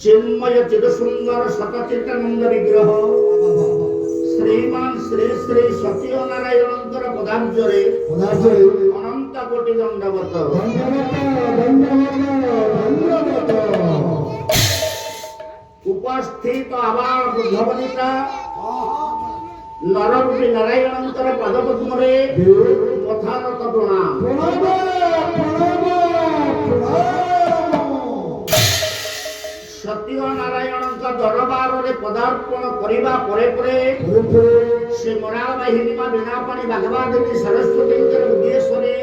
चिन्मय चिद सुंदर सतचितानंद विग्रह श्रीमान श्री श्री सत्य नारायणंकर पदाब्जरे अनंत कोटि दंडवत उपस्थित आवार बुद्धवनिता नररूपी नारायणंकर पदपद्मरे यथारत प्रणाम। सत्य नारायणंका दरबार रे पदार्पण करिबा परे परे से मराल बाहिनी मा बिना पानी भगवा देवी सरस्वती के उद्देश्य रे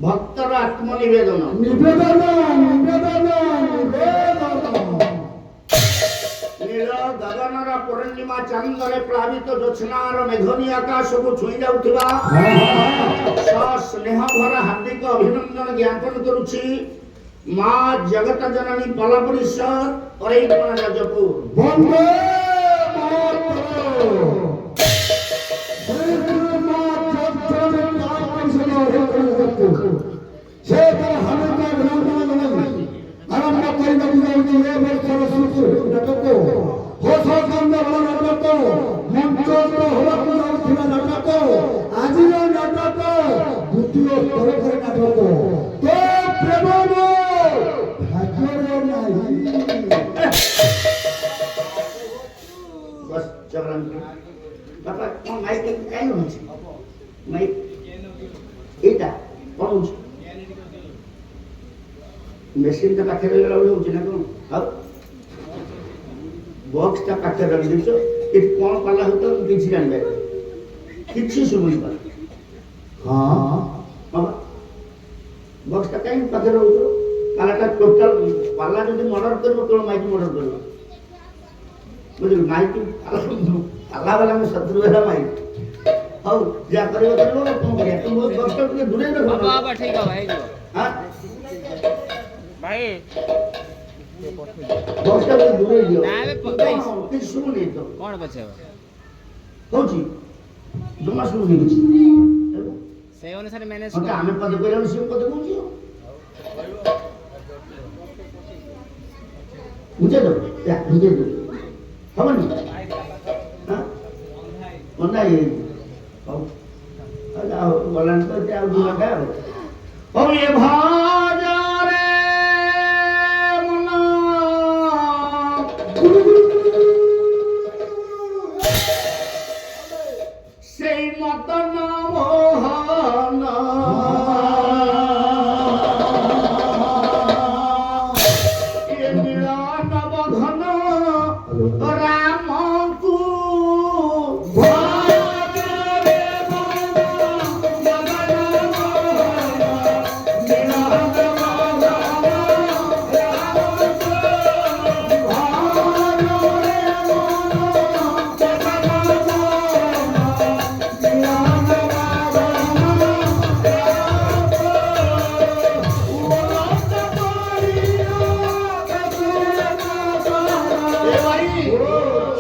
भक्तर आत्मनिवेदन नील गगनर पूर्णिमा चांदरे प्लावित ज्योत्स्नार मेघनी आकाश को छुई जाउथिबा स्नेह भरा हार्दिक अभिनंदन ज्ञापन करुछि मां जगत जननी बलपुरीश्वर अरेपण राजपुर वंदे बस जबरन बापा कोन माइक के काई होछ माइक एटा कोन होछ मेसिन ता पाखे लगा होछ ना कोन हाउ बॉक्स ता पाखे रख दिसो ए कोन पाला होतो किछि जानबे किछि सुबुल पर हां बाबा बॉक्स ता काई पाखे होतो पालाटा टोटल पाला जदि मर्डर करबो तो माइक मर्डर करबो मुझे माइक अल्लाह वाला में शत्रु वाला माइक हाउ जा करियो करियो कौन करिया तुम बहुत कष्ट के दूरे रखो बाबा ठीक है भाई हां भाई कष्ट के दूरे दियो ना बे भाई किछ सुन नहीं तो कौन बचे होची जमा सुन नहीं किछ से अनुसार मैनेज हम हमें पद कइलो से पद कोची मुझे दो या मुझे दो खबर नहीं हां कोना ये आओ बोलन तो क्या उधर का ओ ये भाजा रे मना সেই মতন মোহন এ মিলন বধন রামকু ভাজরে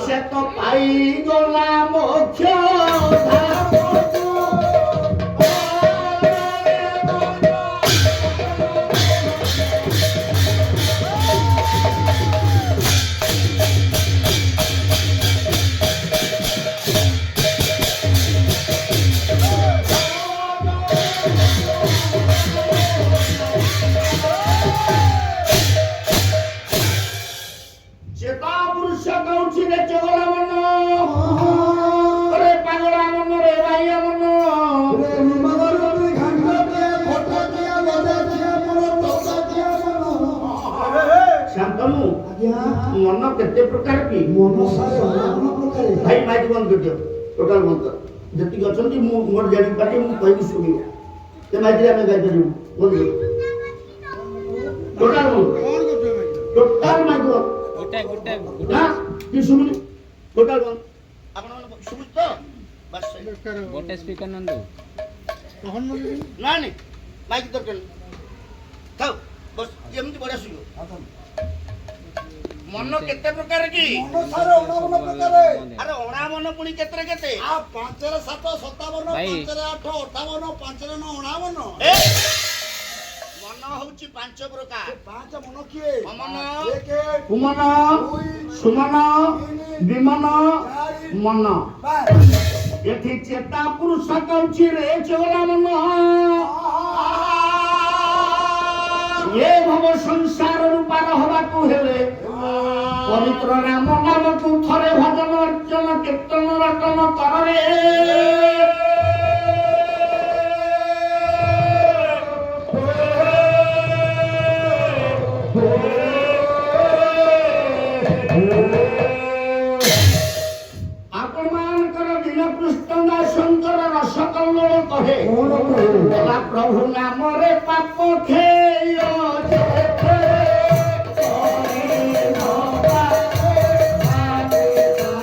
সে তো পাই গলাম চেতা পুরুষ কৌছি রে চগলা মন রে পাগলা মন রে ভাইয়া মন রে মগর রে ঘাটতে ফটো দিয়া বজা দিয়া মোর তোতা দিয়া মন শান্তনু আজ্ঞা মন কেতে প্রকার কি মন সারে অন্য প্রকারে ভাই মাইক বন্ধ কর দিও টোটাল বন্ধ যেতি অছন্তি মু মোর জানি পাটি মু কইবি শুনি তে মাইক রে আমি গাই দিও বন্ধ টোটাল বন্ধ টোটাল মাইক বন্ধ গোটা না কি শুনি টোটাল বন্ধ আপন শুনি তো বাস গোটা স্পিকার নন্দু তখন না নি মাইক দরকার থাও বস এমনি বড় শুনো ମନ କେତେ ପ୍ରକାର କି? ମନ ସାରେ 59 ପ୍ରକାରେ। ଆରେ ଅଣା ମନ ପୁଣି କେତେରେ କେତେ? ଆ 5 ରେ 7 57, ଭାଇ। 5 ରେ 8 58, 5 ରେ 9 59। ଏ ମନ ହଉଛି 5 ପ୍ରକାର। 5 ମନ କିଏ? ଅମନ, ଏକେ, କୁମନ, ଦୁଇ, ସୁମନ, ବିମନ, ଚାରି, ମନ। ପାଞ୍ଚ। ଏଠି ଚେତା ପୁରୁଷ କହୁଛି ରେ ଚୋଲା ମନ। ଏ ଭବ ସଂସାରରୁ ପାର ହବାକୁ ହେଲେ ପବିତ୍ର ରାମ ନାମକୁ ଥରେ ଭଜନ ଅର୍ଚ୍ଚନ କୀର୍ତ୍ତନ ରଟନ କରରେ। ଆପଣମାନଙ୍କର ଦିନ କୃଷ୍ଣ ଦାସଙ୍କର ରସ କଲ୍ଲୋଳ କହେ ଗଲା ପ୍ରଭୁ ନାମରେ ପାପ ଖେୟ ଯେତେ କରି ନ ପାରେ କରି ନ ପାରେ ଆବି ପାପ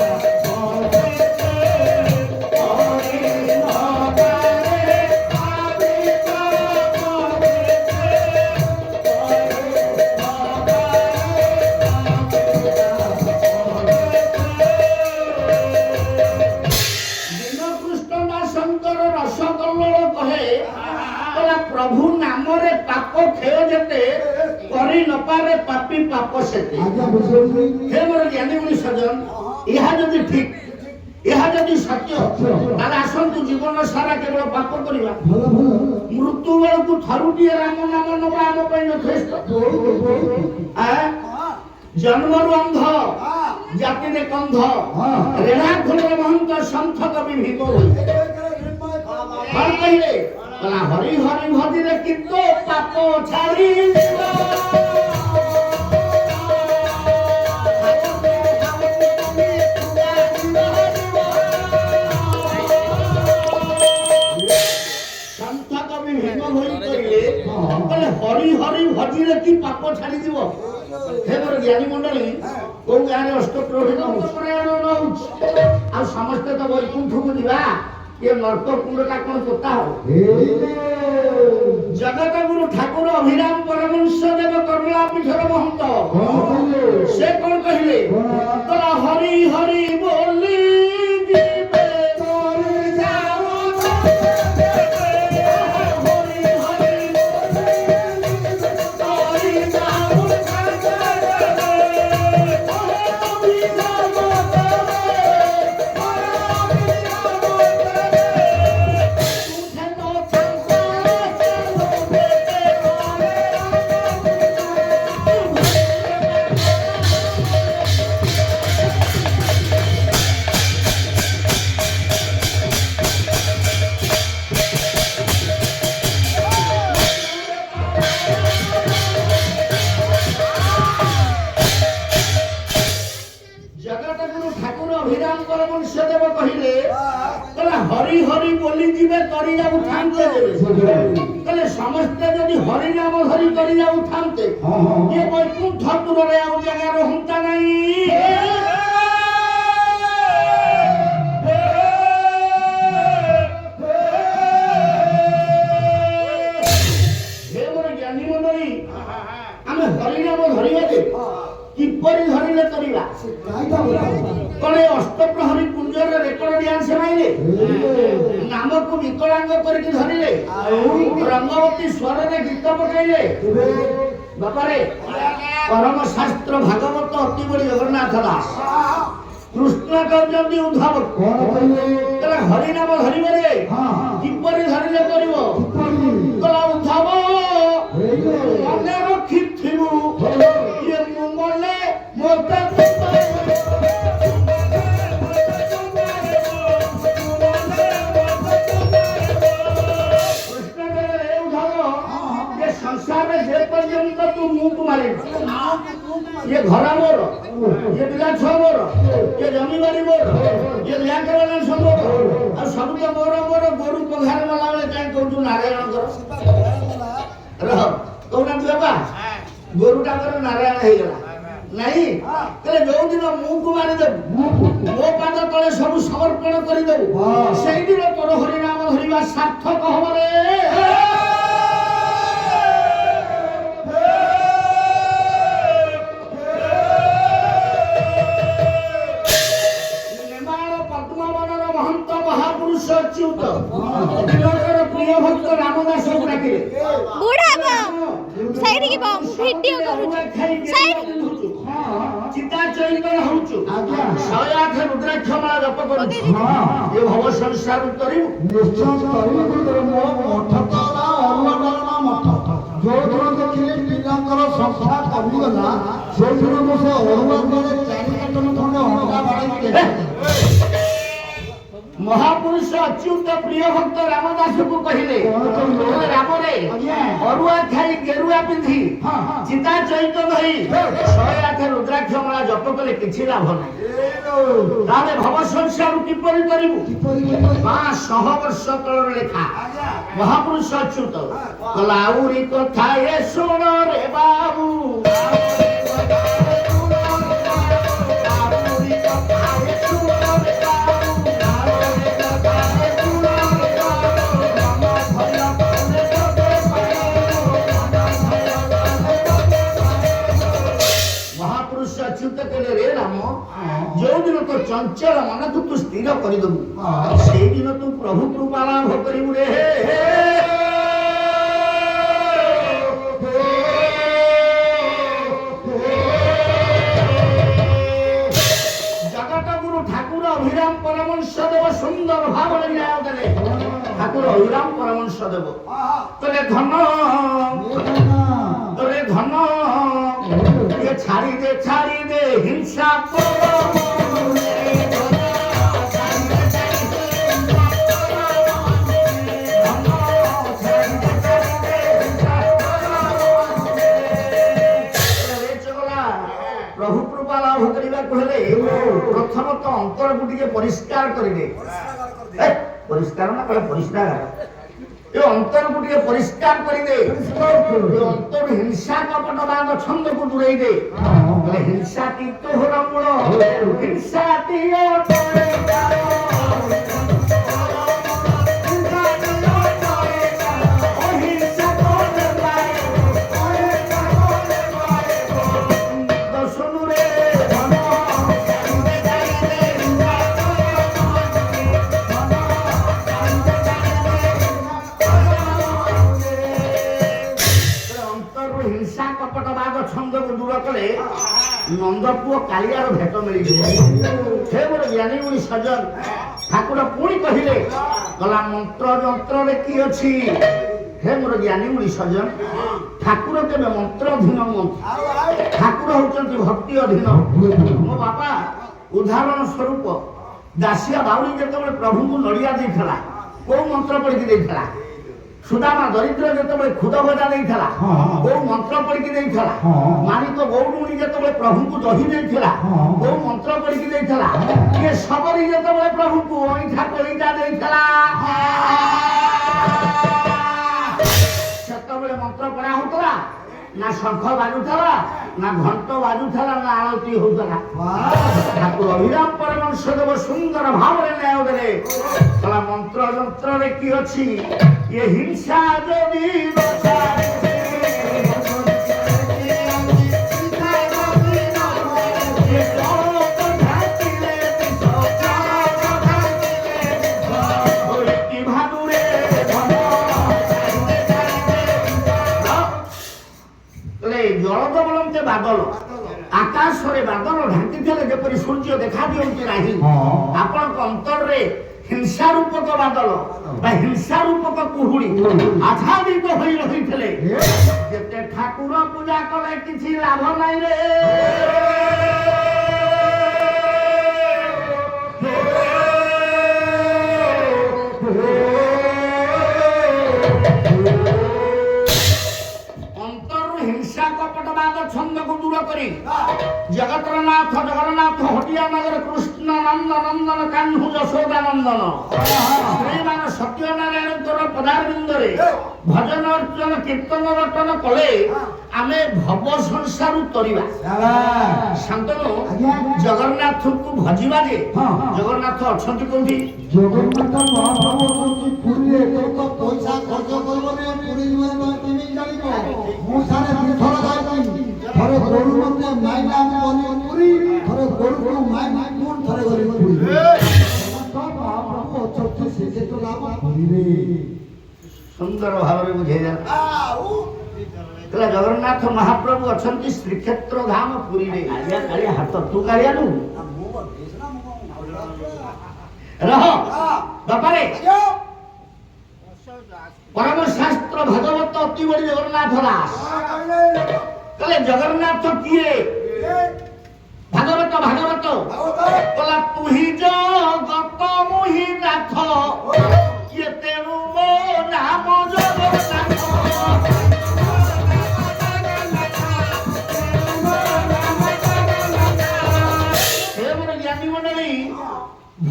ଦୀନକୃଷ୍ଣ ଦାସଙ୍କର ରସ କଲ୍ଲୋଳ କହେ କହିଲା ପ୍ରଭୁ ନାମରେ ପାପ କ୍ଷୟ ଯେତେ କରି ନ ପାରେ ପାପୀ ପାପ ସେତେ। ଆଜ୍ଞା ବୁଝିଲି। ହେ ମୋର ଜ୍ଞାନୀ ଗୁଣୀ ସଜ୍ଜନ, ଏହା ଯଦି ଠିକ, ଏହା ଯଦି ସତ୍ୟ, ତାହେଲେ ଆସନ୍ତୁ ଜୀବନ ସାରା କେବଳ ପାପ କରିବା। ଭଲ ଭଲ। ମୃତ୍ୟୁ ବେଳକୁ ଥରୁଟିଏ ରାମ ନାମ ନେବା ଆମ ପାଇଁ ଯଥେଷ୍ଟ। ଜନ୍ମରୁ ଅନ୍ଧ, ଜାତିରେ କନ୍ଧ, ରେଣାଖୋଲର ମହନ୍ତ ସନ୍ଥ କବି ଭୀମ ହୋଇ କଣ କହିଲେ? କହିଲା ହରି ହରି ଭଜିରେ କିନ୍ତୁ ପାପ ଛାଡ଼ି ସନ୍ଥ କବି ଭୀମ ଭୋଇ କହିଲେ ହରି ହରି ଭଜିରେ କି ପାପ ଛାଡ଼ିଯିବ। ହେ ମୋର ଜ୍ଞାନୀ ମଣ୍ଡଳୀ, କୋଉ ଗାଁରେ ଅଷ୍ଟପ୍ରହରୀ ହଉଛି ଆଉ ସମସ୍ତେ ତ ବୈକୁଣ୍ଠକୁ ଯିବା, ଏ ନର୍କ କୁଣ୍ଡଟା କଣ ପୋତା ହବ? ଜଗତ ଗୁରୁ ଠାକୁର ଅଭିରାମ ପରମଂଶ ଦେବ କରୁଣା ପୀଠର ମହନ୍ତ ସେ କଣ କହିଲେ? କହିଲା ହରି ହରି ବୋଲି ଯିବେ କରି ଯାଅ ହରି ହରି କରି ଯାଅ ଜଗତଗୁରୁ ଠାକୁର ଅଭିରାମ ପରମଂଶ ଦେବ କହିଲେ ହରି ହରି ବୋଲି ଯିବେ କରି ଯାଉଥାନ୍ତେ। କହିଲେ ସମସ୍ତେ ଯଦି ହରି ନାମ ଧରି କରି ଯାଉଥାନ୍ତେ ଇଏ ବୈକୁଣ୍ଠ ଦୂରରେ ଆଉ ଜାଗା ରହନ୍ତା ନାହିଁ। ହେ ମୋର ଜ୍ଞାନୀ ମଣ୍ଡଳୀ, ଆମେ ହରିନାମ ଧରିବା ଯେ କିପରି ଧରିଲେ କରିବା? କଣ ଏ ଅଷ୍ଟପ୍ରହରୀ କୁଞ୍ଜରେ ରେକର୍ଡ ଡ୍ୟାନ୍ସ ମାଇଲେ, ନାମକୁ ବିକଳାଙ୍ଗ କରିକି ଧରିଲେ, ରଙ୍ଗବତୀ ସ୍ୱରରେ ଗୀତ ପକେଇଲେ? ବାପାରେ ପରମ ଶାସ୍ତ୍ର ଭାଗବତ ଅତି ବଡ଼ି ଜଗନ୍ନାଥ ଦାସ କୃଷ୍ଣ କହୁଛନ୍ତି ଉଦ୍ଧବ ହରିନାମ ଧରିବାରେ କିପରି ଧରିଲେ କରିବ? କହିଲା ଉଦ୍ଧବ ମନେ ରଖିଥିବୁ ଇଏ ମୁଁ ମଲେ ମୋତେ संसार में जे पर्यंत तू मुंह मारे ये घर मोर, ये पिला छुआ मोर, ये जमीबारी मोर, ये ब्यांक वाला सब मोर, और सब तो मोर मोर गोरु पघार वाला वाले काहे कहू नारायण कर रह कोना बाबा गोरुटा कर नारायण हे गला नहीं तले जो दिन मुंह को मारी दे मो पाद तले सब समर्पण करि देबो सेही दिन तोर हरि नाम धरिबा सार्थक हबरे। ଭକ୍ତ ରାମଦାସକୁ ଡାକିଲେ। ବୁଢା ସାଇଡ୍ କି ବମ୍ ଭିଡିଓ କରୁଛି ସାଇଡ୍ ଚିତା ଚୈତନ୍ୟ ହଉଛୁ ଆଜ୍ଞା। 108 ରୁଦ୍ରାକ୍ଷ ମାଳା ଜପ କରୁଛୁ। ଏ ଭବ ସଂସାର କରିବୁ ନିଶ୍ଚୟ କରିବି ଗୁରୁଦେବ। ମୋ ମଠ ତ ହେଲା ଅରୁଆ ଡାଲମା ମଠ। ଯୋଉଦିନ ଦେଖିଲି ପିଲାଙ୍କର ସଂଖ୍ୟା କମିଗଲା ସେଇଦିନ ମୁଁ ସେ ଅରୁଆ ବେଳେ 4 କାର୍ଟନ ଖଣ୍ଡେ ଅଣ୍ଡା ବାଡ଼େଇକି ଦେଇଥିଲି। ମହାପୁରୁଷ ଅଚ୍ୟୁତ ପ୍ରିୟ ଭକ୍ତ ରାମଦାସକୁ କହିଲେ ରାମରେ ଅରୁଆ ଖାଇ ଗେରୁଆ ପିନ୍ଧି ଚିତା ଚୈତ ଧରି 108 ରୁଦ୍ରାକ୍ଷ ମାଳା ଜପ କଲେ କିଛି ଲାଭ ନାହିଁ। ତାହେଲେ ଭବ ସଂସାର କିପରି କରିବୁ? 500 ବର୍ଷ ତଳର ଲେଖା ମହାପୁରୁଷ ଅଚ୍ୟୁତ କହିଲା ଆଉରି କଥା ଏ ଶୁଣ ରେ ବାବୁ। ଅଚ୍ୟୁତ କହିଲେ ରେ ରାମ ଯୋଉଦିନ ତୋ ଚଞ୍ଚଳ ମନକୁ ତୁ ସ୍ଥିର କରିଦବୁ ସେଇଦିନ ତୁ ପ୍ରଭୁ କୃପା ଲାଭ କରିବୁ ରେ। ଜଗତଗୁରୁ ଠାକୁର ଅଭିରାମ ପରମଂଶ ଦେବ ସୁନ୍ଦର ଭାବରେ ନ୍ୟାୟ ଦେଲେ। ଠାକୁର ଅଭିରାମ ପରମଂଶ ଦେବ ତୋରେ ଧନ ତୋରେ ଧନ ছাড়ি দে হিংসা প্রভু কৃপা লাভ করিবাকু হেলে প্রথমত অন্তরকু টিকে পরিষ্কার করিদে। পরিষ্কার না কলে পরিষ্কার ଏ ଅନ୍ତରକୁ ଟିକେ ପରିଷ୍କାର କରିଦେ। ଅନ୍ତର ହିଂସା କପଟ ବାଦ ଛନ୍ଦକୁ ଦୂରେଇ ଦେ। ହିଂସା ତୀର୍ଥ ହୋର ମୂଳ ହିଂସା ନନ୍ଦପୁଅ କାଳିଆର ଭେଟ ମିଳିଯିବ। ସେ ଗୋଟେ ଜ୍ଞାନୀ ଗୁଣି ସଜନ ଠାକୁର ପୁଣି କହିଲେ ଗଲା ମନ୍ତ୍ର ଯନ୍ତ୍ରରେ କି ଅଛି? ହେ ମୋର ଜ୍ଞାନୀ ଗୁଣି ସଜନ ଠାକୁର କେବେ ମନ୍ତ୍ର ଅଧୀନ ନୁହନ୍ତି। ଠାକୁର ହଉଛନ୍ତି ଭକ୍ତି ଅଧୀନ। ମୋ ବାପା ଉଦାହରଣ ସ୍ୱରୂପ ଦାସିଆ ବାଉରୀ ଯେତେବେଳେ ପ୍ରଭୁଙ୍କୁ ନଡ଼ିଆ ଦେଇଥିଲା କୋଉ ମନ୍ତ୍ର ପଢିକି ଦେଇଥିଲା? ସୁଦାମା ଦରିଦ୍ର ଯେତେବେଳେ ଖୁଦ ଭଜା ଦେଇଥିଲା କୋଉ ମନ୍ତ୍ର ପଢିକି ଦେଇଥିଲା? ମାଣିକ ଗୌଡୁଣୀ ଯେତେବେଳେ ପ୍ରଭୁଙ୍କୁ ଦହି ଦେଇଥିଲା କୋଉ ମନ୍ତ୍ର ପଢିକି ଦେଇଥିଲା? କିଏ ସବରୀ ଯେତେବେଳେ ପ୍ରଭୁଙ୍କୁ ଅଇଁଠା କଳିଟା ଦେଇଥିଲା ସେତେବେଳେ ମନ୍ତ୍ର ପଢା ହଉଥିଲା ନା ଶଙ୍ଖ ବାଜୁଥିଲା ନା ଘଣ୍ଟ ବାଜୁଥିଲା ନା ଆଳତୀ ହଉଥିଲା? ଠାକୁର ଅଭିରାମ ପରମଂଶ ଦେବ ସୁନ୍ଦର ଭାବରେ ନ୍ୟାୟ ଦେଲେ। କହିଲା ମନ୍ତ୍ର ଯନ୍ତ୍ରରେ କି ଅଛି? ये हिंसा যদি ଜଳଦବଳନ୍ତେ ବାଦଲ ଆକାଶରେ ବାଦଲ ଢାଙ୍କିଥିଲେ ଯେପରି ସୂର୍ଯ୍ୟ ଦେଖା ଦିଅନ୍ତି ନାହିଁ ଆପଣଙ୍କ ଅନ୍ତରରେ ହିଂସା ରୂପକ ବାଦଲ ବା ହିଂସା ରୂପକ କୁହୁଡ଼ି ଆଚ୍ଛାଦିତ ହୋଇ ରହିଥିଲେ। ଯେତେ ଠାକୁର ପୂଜା କଲେ କିଛି ଲାଭ ନାହିଁ ରେ। ଅନ୍ତରରୁ ହିଂସା କପଟ ବାଦ ଛନ୍ଦକୁ ଦୂର କରି ଜଗତର ନାଥ ଜଗନ୍ନାଥ ହଟିଆ ନଗର କୃଷ୍ଣ ନନ୍ଦ ନନ୍ଦନ କାହ୍ନୁ ଯଶୋଦା ନନ୍ଦନ ଶ୍ରୀମାନ ସତ୍ୟନାରାୟଣଙ୍କର ପଦାରବିନ୍ଦରେ ଭଜନ ଅର୍ଚ୍ଚନ କୀର୍ତ୍ତନ ରଟନ କଲେ ଆମେ ଭବ ସଂସାରୁ ତରିବା। ଶାନ୍ତନୁ ଜଗନ୍ନାଥଙ୍କୁ ଭଜିବା ଯେ ଜଗନ୍ନାଥ ଅଛନ୍ତି କୋଉଠି? ଜଗନ୍ନାଥ ମହାପ୍ରଭୁ ଅଛନ୍ତି ପୁରୀରେ। ତ ପଇସା ଖର୍ଚ୍ଚ କରିବନି ପୁରୀ ଯିବା କେମିତି ଜାଣିବ? ମୁଁ ସାରେ ଦିଥର ଯାଇଛି। ଥରେ ଗୋରୁ ମତେ ମାଇଲା ଗଲି ପୁରୀ, ଥରେ ଗୋରୁକୁ ମାଇ ପୁଣି ଥରେ ଗଲି ପୁରୀ। ମହାପ୍ରଭୁ ଅଛନ୍ତି ସେ ଯେତେ ଲାଭ ପୁରୀରେ। ସୁନ୍ଦର ଭାବରେ ବୁଝେଇ ଦେଲା। କହିଲା ଜଗନ୍ନାଥ ମହାପ୍ରଭୁ ଅଛନ୍ତି ଶ୍ରୀକ୍ଷେତ୍ର ଧାମ ପୁରୀରେ। କାଳିଆ କାଳିଆ ହାତ ତୁ କାଳିଆ ନୁ ରହ ବାପାରେ। ପରମ ଶାସ୍ତ୍ର ଭାଗବତ ଅତି ବଡ଼ି ଜଗନ୍ନାଥ ଦାସ କହିଲେ ଜଗନ୍ନାଥ କିଏ? ଭାଗବତ ଭାଗବତ କହିଲା ତୁହି ଜଗତ ମୁହି ନାଥ କିଏ ତେଣୁ ମୋ ନାମ ଜଗନ୍ନାଥ। ସେ ମୋର ଜ୍ଞାନୀ ମଣ୍ଡଳୀ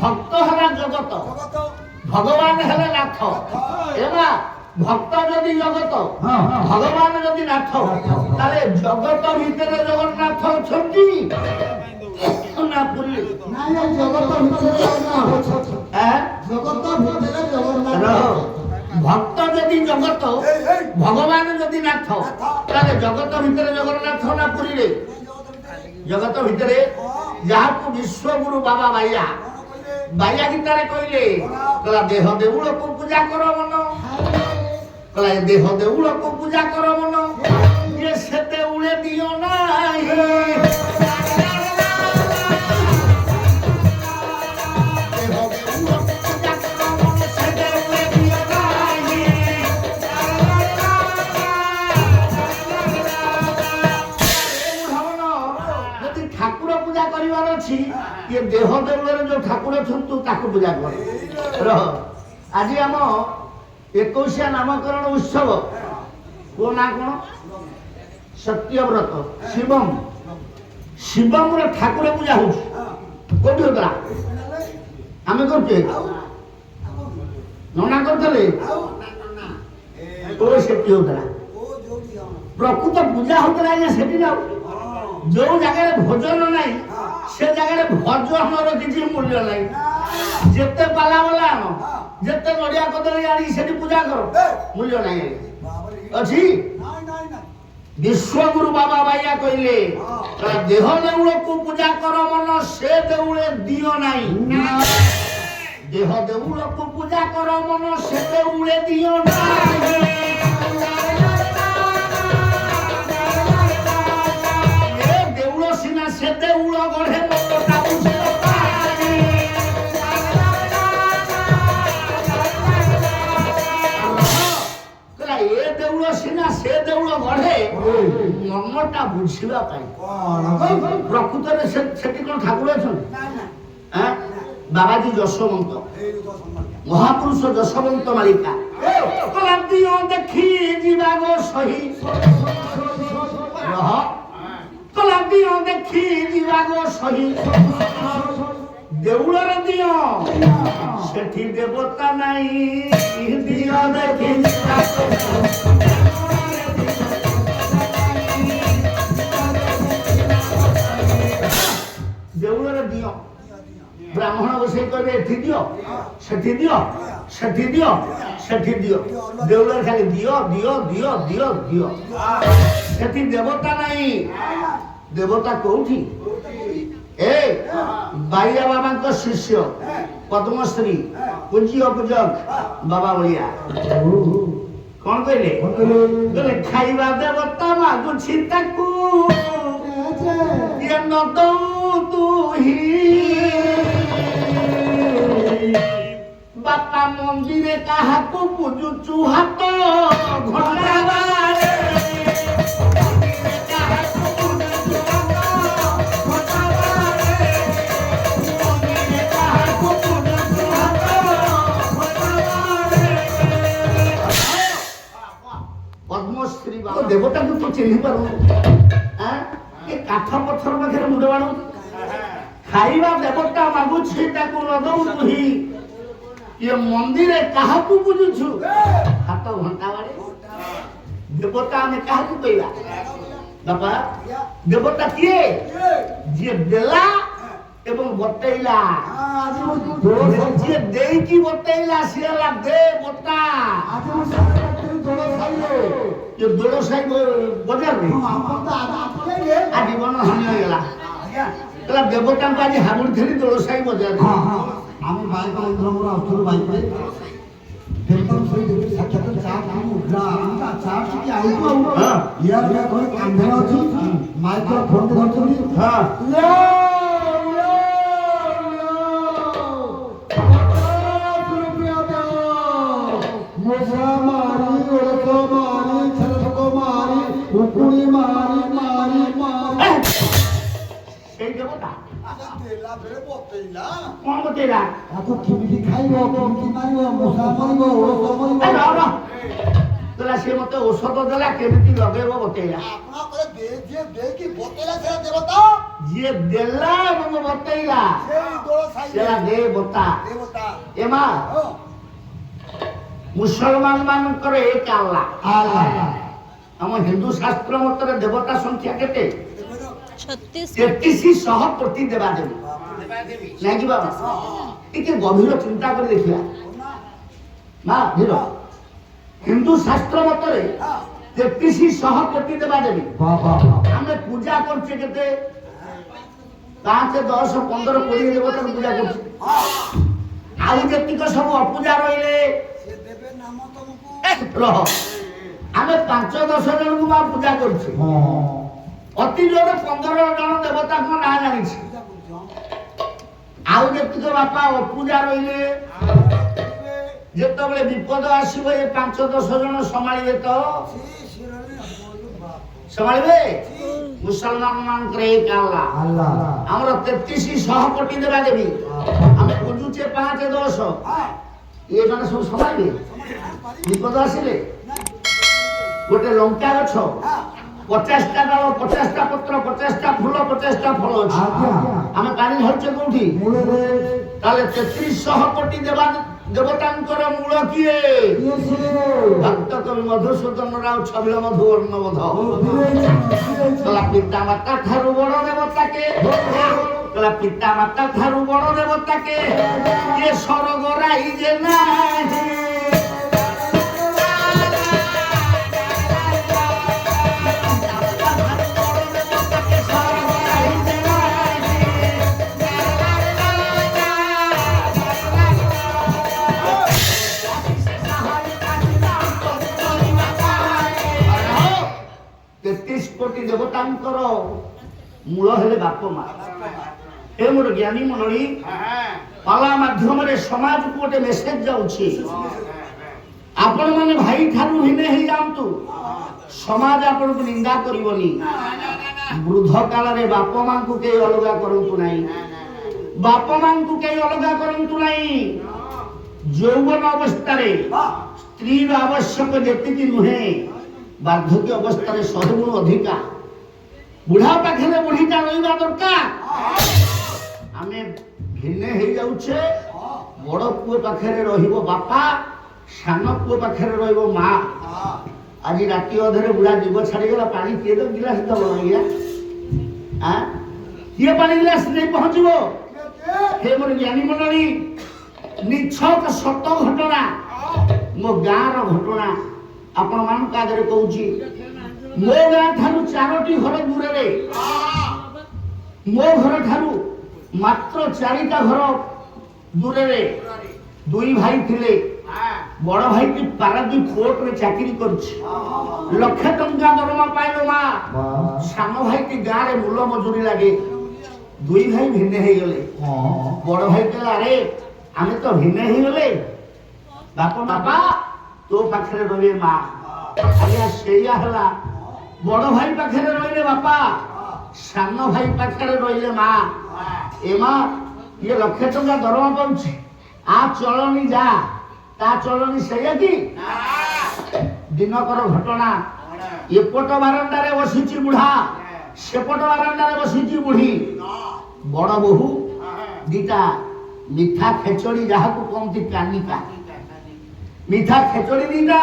ଭକ୍ତ ହେଲା ଜଗତ ଭଗବାନ ହେଲେ ନାଥ। ଏବା ଭକ୍ତ ଯଦି ଜଗତ ଭଗବାନ ଯଦି ନାଥ ତାହେଲେ ଜଗତ ଭିତରେ ଜଗନ୍ନାଥ ଅଛନ୍ତି ନା ପୁରୀ? ନାଇଁ ଜଗତ ଭିତରେ ଜଗନ୍ନାଥ ଅଛନ୍ତି। ଜଗତ ଭିତରେ ଜଗନ୍ନାଥ। ଭକ୍ତ ଯଦି ଜଗତ ଭଗବାନ ଯଦି ନାଥ ତାହେଲେ ଜଗତ ଭିତରେ ଜଗନ୍ନାଥ ନା ପୁରୀରେ? ଜଗତ ଭିତରେ ଯାହାକୁ ବିଶ୍ୱଗୁରୁ ବାବା ବାଇଆ ବାଇଆ ଗୀତାରେ କହିଲେ କହିଲା ଦେହ ଦେଉଳକୁ ପୂଜା କର ମନ। କହିଲା ଏ ଦେହ ଦେଉଳକୁ ପୂଜା କର ମନ ଇଏ ସେ ଦେଉଳେ ଦିଅ ନାହିଁ। ये देह देवल जो ठाकुर छू ताकू पूजा कर रह। आज आम 21 नामकरण उत्सव को ना कौन सत्यव्रत शिवम शिवम ठाकुर पूजा हो कौटी होता आम करते नना करते होता प्रकृत पूजा होता से जो जगह भोजन नहीं से जगह भजन किसी मूल्य नहीं। जिते पाला वाला आन जिते नड़िया कदली आनी से पूजा कर मूल्य नहीं अच्छी। विश्वगुरु बाबा बाइया कहले देह देउल को पूजा कर मन से देउले दियो नहीं। देह देउल को पूजा कर मन से देउले दियो नहीं। से देउल गढ़े मोटा बुझे कहला ए देउल सिना से देउल गढ़े मनटा बुझिबा पाई प्रकृत रे सेठी कोन ठाकुर अछन हैं बाबाजी जशवंत महापुरुष जशवंत मालिका कहला दियो देखी जीवा गो सही रह दियो देखी जीवा गो सही देउलर दियो सेठी देवता नहीं दियो देखी जीवा गो देउलर दियो ब्राह्मण बसई कहबे एठी दियो सेठी दियो सेठी दियो सेठी दियो देउलर खाली दियो दियो दियो दियो दियो सेठी देवता नहीं। देवता कौठी ए बाइया बाबा को शिष्य पद्मश्री पूज्य पूजक बाबा बलिया कौन कहले कहले खाइबा देवता मागुछि ताकू ये न दो तू ही बापा मंदिरे काहाकू पूजुचु हाथ घोड़ाबारे देवता को तो चिन्ह पार ये काठ पत्थर पाखे मुंड बाणु खाइबा देवता मागुछि ताकू न दउ तुही ये मंदिर काहाकू बुझुछु हाथ घंटा बाड़े देवता ने काहाकू कहला बाबा देवता किए जे देला एवं बतैला जे देई की बतैला सिला दे बता ये दोलो साई बजार में आज जीवन हानि हो गला तला देवता को आज हामुर थेली दोलो साई बजार में আমি বাইক আমরা অথর বাইক রে ফেরতাম সেই দেখি সাক্ষাৎ চা ଆଉଛୁ ହଁ। ଇଆର ଘରେ କାନ୍ଧରେ ଅଛି ମାଇକ୍ରୋଫୋନ ଧରିଛନ୍ତି ହଁ মশা মারি ওরস মারি ছেলেকে মারি কুকুরি মারি মারি মারি সেই দেবতা দেলা ফেরে বতেইলা কোন বতেইলা আতো কিমিটি খাইব কিমিটি মারিব মশা মারিব ওরস মারিব তোলা সে মতে ঔষধ দেলা কেমিতি লগাইব বতেইলা আপনা করে দে কি বতেইলা সেরা দেবতা ଯିଏ ଦେଲା ଏବଂ ବତେଇଲା সেই দোষ সাইড ସେଟା ଦେବତା দেবতা ଏମା ହଁ ମୁସଲମାନ ମାନଙ୍କର ଏକ ଆଲ୍ଲା আল্লাহ ଆମ ହିନ୍ଦୁ ଶାସ୍ତ୍ର ମତରେ ଦେବତା ସଂଖ୍ୟା କେତେ 36 3300 କୋଟି ଦେବା ଦେବୀ ନାଇଁ କି ବାବା ଟିକେ ଗଭୀର ଚିନ୍ତା କରି ଦେଖିବା ମା ଧୀର ହିନ୍ଦୁ ଶାସ୍ତ୍ର ମତରେ 3300 କୋଟି ଦେବା ଦେବୀ বাবা ଆମେ ପୂଜା କରୁଛେ କେତେ 5 10 15 20 ଦେବତାକୁ ପୂଜା କରୁଛେ ଆଉ ଯେତିକ ସବୁ ଅପୂଜା ରହିଲେ সে দেবে নাম তোমাকে ରହ ଆମେ 5-10 ଜଣଙ୍କୁ ମା ପୂଜା କରୁଛେ হ্যাঁ ଅତି ଜୋର 15 ଜଣ ଦେବତାଙ୍କ ନାଁ ଜାଣିଛି পূজা করছো ଆଉ ଯେତିକ ବାପା ଅପୂଜା ରହିଲେ ଯେତେବେଳେ ବିପଦ ଆସିବ ଏ 5-10 ଜଣ ସମ୍ଭାଳିବେ ତ ସମ୍ଭାଳିବେ ମୁସଲମାନ ମାନଙ୍କର ଏକ ଆଲ୍ଲା আল্লাহ ଆମର 3300 କୋଟି ଦେବା ଦେବୀ ଆମେ ପୂଜୁଛେ 5-10 ଏ ମାନେ ସବୁ ସମ୍ଭାଳିବେ ବିପଦ ଆସିଲେ ଗୋଟେ ଲଙ୍କା ଗଛ 50ଟା ଡାଳ 50ଟା ପତ୍ର 50ଟା ଫୁଲ 50ଟା ଫଳ ଅଛି আজ্ঞা ଆମେ ପାଣି ଧରୁଛେ କୋଉଠି মূলে ତାହେଲେ 3300 କୋଟି ଦେବତାଙ୍କର ମୂଳ କିଏ ଭକ୍ତ କବି ମଧୁସୂଦନ ରାଓ ଛବିଳ ମଧୁବର୍ଣ୍ଣ ବୋଧ କହିଲା ପିତା ମାତା ଠାରୁ ବଡ଼ ଦେବତାକେ କହିଲା ପିତା ମାତା ଠାରୁ ବଡ଼ ଦେବତାକେ ଏ ସ୍ୱର୍ଗ ରାଇଜେ ନାହିଁ କୋଟି ଦେବତାଙ୍କର ମୂଳ ହେଲେ ବାପ ମା ଏ ମୋର ଜ୍ଞାନୀ ମଣ୍ଡଳୀ ପାଲା ମାଧ୍ୟମରେ ସମାଜକୁ ଗୋଟେ ମେସେଜ ଯାଉଛି ଆପଣମାନେ ଭାଇ ଠାରୁ ଭିନ୍ନ ହେଇଯାଆନ୍ତୁ ସମାଜ ଆପଣଙ୍କୁ ନିନ୍ଦା କରିବନି ବୃଦ୍ଧ କାଳରେ ବାପ ମାଙ୍କୁ କେହି ଅଲଗା କରନ୍ତୁ ନାହିଁ ବାପ ମାଙ୍କୁ କେହି ଅଲଗା କରନ୍ତୁ ନାହିଁ ଯୌବନ ଅବସ୍ଥାରେ ସ୍ତ୍ରୀର ଆବଶ୍ୟକ ଯେତିକି ନୁହେଁ ବାର୍ଦ୍ଧକ୍ୟ ଅବସ୍ଥାରେ 100 ଗୁଣ ଅଧିକା ବୁଢା ପାଖରେ ବୁଢୀଟା ରହିବା ଦରକାର ଆମେ ଭିନ୍ନ ହେଇଯାଉଛେ ବଡ ପୁଅ ପାଖରେ ରହିବ ବାପା ସାନ ପୁଅ ପାଖରେ ରହିବ ମା ଆଜି ରାତି ଅଧରେ ବୁଢା ଜୀବ ଛାଡିଗଲା ପାଣି କିଏ ତ ଗିଲାସ ଦବ ଆଜ୍ଞା କିଏ ପାଣି ଗିଲାସ ନେଇ ପହଞ୍ଚିବ ହେ ମୋର ଜ୍ଞାନୀ ମଣ୍ଡଳୀ ନିଛକ ସତ ଘଟଣା ମୋ ଗାଁର ଘଟଣା ଆପଣ ମାନଙ୍କ ଆଗରେ କହୁଛି ମୋ ଗାଁ ଠାରୁ 4ଟି ଘର ଦୂରରେ ମୋ ଘର ଠାରୁ ମାତ୍ର 4ଟା ଘର ଦୂରରେ 2 ଭାଇ ଥିଲେ ବଡ ଭାଇଟି ପାରାଦୀପ କୋର୍ଟରେ ଚାକିରି କରୁଛି ଲକ୍ଷେ ଟଙ୍କା ଦରମା ପାଇଲ ମା ସାନ ଭାଇଟି ଗାଁରେ ମୂଲ ମଜୁରୀ ଲାଗେ 2 ଭାଇ ଭିନ୍ନ ହେଇଗଲେ ବଡ ଭାଇ କହିଲା ଆରେ ଆମେ ତ ଭିନ୍ନ ହେଇଗଲେ ବାପା ତୋ ପାଖରେ ରହିବେ ମା ଆଜ୍ଞା ସେଇଆ ହେଲା ବଡ ଭାଇ ପାଖରେ ରହିଲେ ବାପା ସାନ ଭାଇ ପାଖରେ ରହିଲେ ମା ଏ ମା ଇଏ ଲକ୍ଷେ ଟଙ୍କା ଦରମା ପାଉଛି ଆ ଚଳନି ଯା ତା ଚଳନି ସେଇଆ କି ଦିନକର ଘଟଣା ଏପଟ ବାରଣ୍ଡାରେ ବସିଛି ବୁଢା ସେପଟ ବାରଣ୍ଡାରେ ବସିଛି ବୁଢୀ ବଡ ବୋହୂ 2ଟା ମିଠା ଖେଚଡି ଯାହାକୁ କହନ୍ତି କାନିକା ମିଠା ଖେଚଡି 2ଟା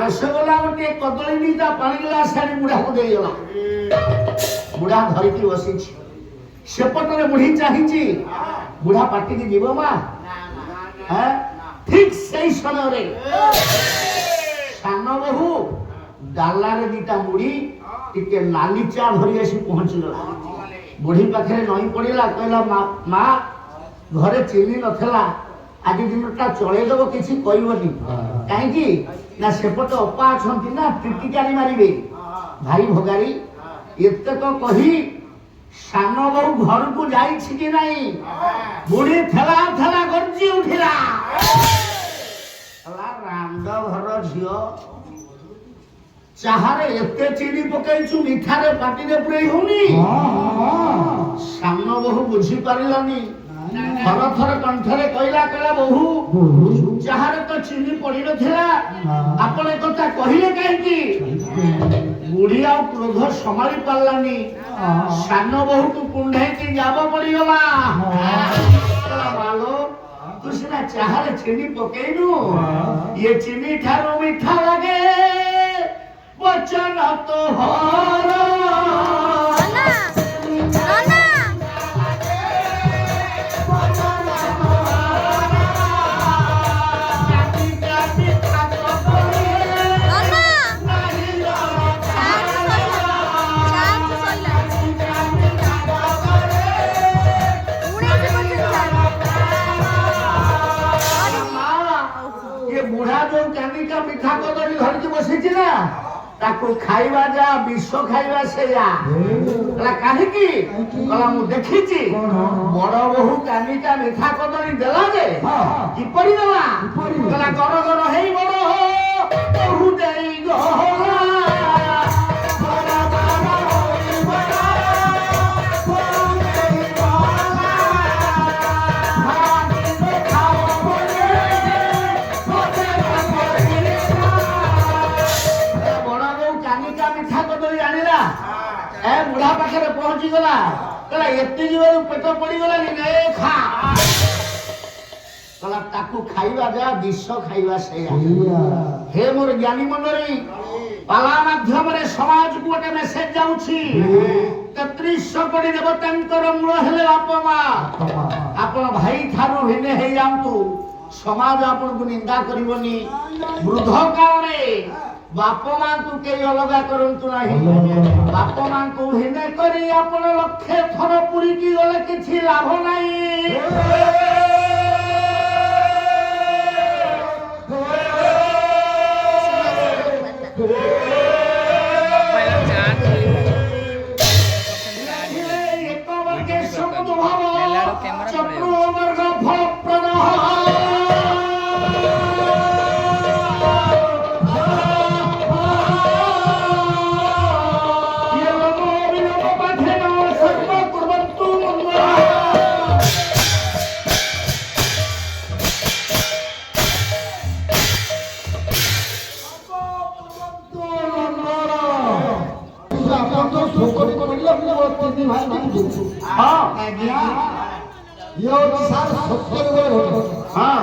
ରସଗୋଲା ଗୋଟେ କଦଳୀ 2ଟା ପାଣି ଗ୍ଲାସ ଆଣି ବୁଢାକୁ ଦେଇଗଲା ବୁଢା ଧରିକି ବସିଛି ସେପଟରେ ବୁଢୀ ଚାହିଁଛି ବୁଢା ପାଟିକି ଯିବ ମା ଠିକ ସେଇ ସମୟରେ ସାନ ବୋହୂ ଡାଲାରେ 2ଟା ମୁଢି ଟିକେ ନାଲି ଚା ଧରି ଆସି ପହଞ୍ଚିଗଲା ବୁଢୀ ପାଖରେ ନଇଁ ପଡିଲା କହିଲା ମା ଘରେ ଚିନି ନଥିଲା ଆଜି ଦିନଟା ଚଳେଇଦବ କିଛି କହିବନି କାହିଁକି ନା ସେପଟେ ଅପା ଅଛନ୍ତି ନା ଟିଟିକାରି ମାରିବେ। ଭାଇ ଭଗାରୀ ଏତେକ କହି ସାନ ବୋହୂ ଘରକୁ ଯାଇଛି କି ନାହିଁ ବୁଢୀ ଠେଲା ଠେଲା ଗର୍ଜି ଉଠିଲା। ରାଣ୍ଡ ଘର ଝିଅ ଚାହାରେ ଏତେ ଚିନି ପକେଇଛୁ ମିଠାରେ ପାଟିରେ ପୁରେଇ ହଉନି। ସାନ ବୋହୂ ବୁଝି ପାରିଲାନି ଥର ଥର କଣ୍ଠରେ କହିଲା କହିଲା ବୋହୂ ଚାହାରେ ତ ଚିନି ପଡିନଥିଲା ଆପଣ ଏ କଥା କହିଲେ କାହିଁକି? ବୁଢୀ ଆଉ କ୍ରୋଧ ସମ୍ଭାଳି ପାରିଲାନି ସାନ ବୋହୂକୁ କୁଣ୍ଢେଇକି ଜାବ ପଡିଗଲା। ମାଲୋ ତୁ ସିନା ଚାହାରେ ଚିନି ପକେଇନୁ ଇଏ ଚିନି ଠାରୁ ମିଠା ଲାଗେ ବଚନ ତୋହର। ବୁଢା ଯୋଉ କାନିକା ମିଠା କଦଳୀ ଧରିକି ବସିଛି ନା ତାକୁ ଖାଇବା ଯା ବିଷ ଖାଇବା ସେଇଆ। କହିଲା କାହିଁକି? କହିଲା ମୁଁ ଦେଖିଛି ବଡ ବୋହୂ କାନିକା ମିଠା କଦଳୀ ଦେଲା ଯେ କିପରି ଦେଲା? କହିଲା ଗର ଗର ହେଇ ବଡ ବୋହୂ ଦେଇ ଗଲା। ବୁଢା ପାଖରେ ପହଞ୍ଚି ଗଲା କହିଲା ଏତିକି ବେଳୁ ପେଟ ପଡିଗଲାନି ଖା। କହିଲା ତାକୁ ଖାଇବା ଯା ବିଷ ଖାଇବା ସେଇଆ। ହେ ମୋର ଜ୍ଞାନୀ ମଣ୍ଡଳୀ ପାଲା ମାଧ୍ୟମରେ ସମାଜକୁ ଗୋଟେ ମେସେଜ ଯାଉଛି 33 କୋଟି ଦେବତାଙ୍କର ମୂଳ ହେଲେ ବାପ ମା। ଆପଣ ଭାଇ ଠାରୁ ଭିନ୍ନ ହେଇଯାଆନ୍ତୁ ସମାଜ ଆପଣଙ୍କୁ ନିନ୍ଦା କରିବନି। ବୃଦ୍ଧ କାଳରେ ବାପ ମାଙ୍କୁ କେହି ଅଲଗା କରନ୍ତୁ ନାହିଁ। ବାପ ମାଙ୍କୁ ଭିନ୍ନ କରି ଆପଣ ଲକ୍ଷେ ଥର ପୁରୀକି ଗଲେ କିଛି ଲାଭ ନାହିଁ। ଏକ ବର୍ଗେ ସମୁଦ୍ଭାବ ଚକ୍ରବର୍ଗ ଫଳପ୍ରଦ हाँ